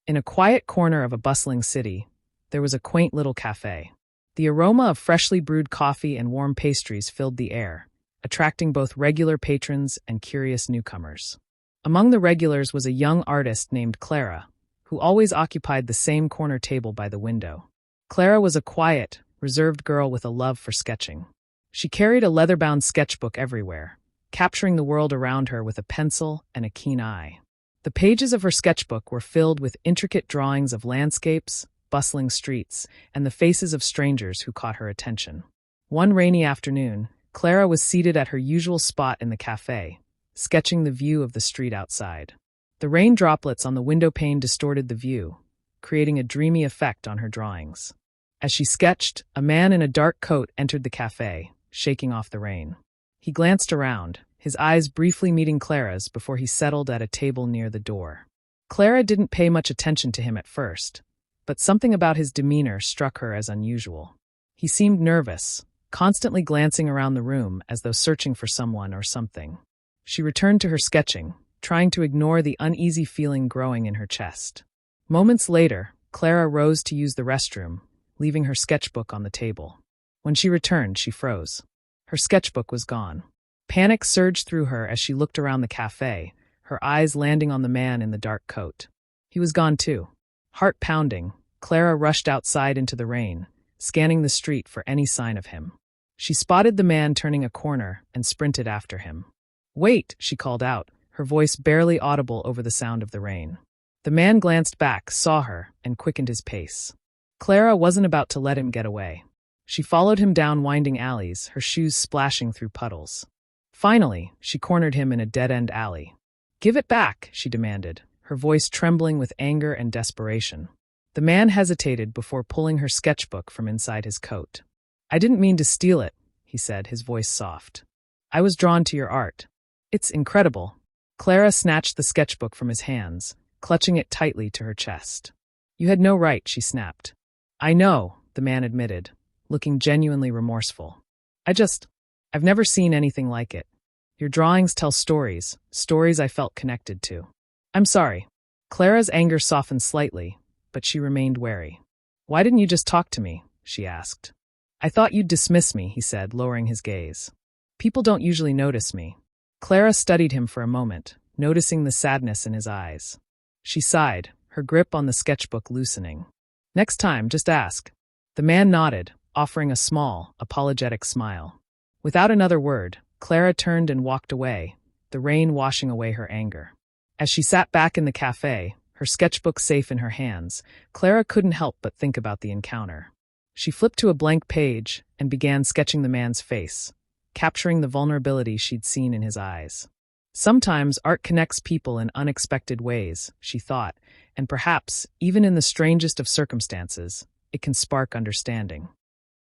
In a quiet corner of a bustling city, there was a quaint little cafe. The aroma of freshly brewed coffee and warm pastries filled the air, attracting both regular patrons and curious newcomers. Among the regulars was a young artist named Clara, who always occupied the same corner table by the window. Clara was a quiet, reserved girl with a love for sketching. She carried a leather-bound sketchbook everywhere, capturing the world around her with a pencil and a keen eye. The pages of her sketchbook were filled with intricate drawings of landscapes, bustling streets, and the faces of strangers who caught her attention. One rainy afternoon, Clara was seated at her usual spot in the cafe, sketching the view of the street outside. The rain droplets on the window pane distorted the view, creating a dreamy effect on her drawings. As she sketched, a man in a dark coat entered the cafe, shaking off the rain. He glanced around, his eyes briefly meeting Clara's before he settled at a table near the door. Clara didn't pay much attention to him at first, but something about his demeanor struck her as unusual. He seemed nervous, constantly glancing around the room as though searching for someone or something. She returned to her sketching, trying to ignore the uneasy feeling growing in her chest. Moments later, Clara rose to use the restroom, leaving her sketchbook on the table. When she returned, she froze. Her sketchbook was gone. Panic surged through her as she looked around the cafe, her eyes landing on the man in the dark coat. He was gone too. Heart pounding, Clara rushed outside into the rain, scanning the street for any sign of him. She spotted the man turning a corner and sprinted after him. "Wait," she called out, her voice barely audible over the sound of the rain. The man glanced back, saw her, and quickened his pace. Clara wasn't about to let him get away. She followed him down winding alleys, her shoes splashing through puddles. Finally, she cornered him in a dead-end alley. "Give it back," she demanded, her voice trembling with anger and desperation. The man hesitated before pulling her sketchbook from inside his coat. "I didn't mean to steal it," he said, his voice soft. "I was drawn to your art. It's incredible." Clara snatched the sketchbook from his hands, clutching it tightly to her chest. "You had no right," she snapped. "I know," the man admitted, looking genuinely remorseful. I've never seen anything like it. Your drawings tell stories I felt connected to. I'm sorry." Clara's anger softened slightly, but she remained wary. "Why didn't you just talk to me?" she asked. "I thought you'd dismiss me," he said, lowering his gaze. "People don't usually notice me." Clara studied him for a moment, noticing the sadness in his eyes. She sighed, her grip on the sketchbook loosening. "Next time, just ask." The man nodded, offering a small, apologetic smile. Without another word, Clara turned and walked away, the rain washing away her anger. As she sat back in the cafe, her sketchbook safe in her hands, Clara couldn't help but think about the encounter. She flipped to a blank page and began sketching the man's face, capturing the vulnerability she'd seen in his eyes. Sometimes art connects people in unexpected ways, she thought, and perhaps, even in the strangest of circumstances, it can spark understanding.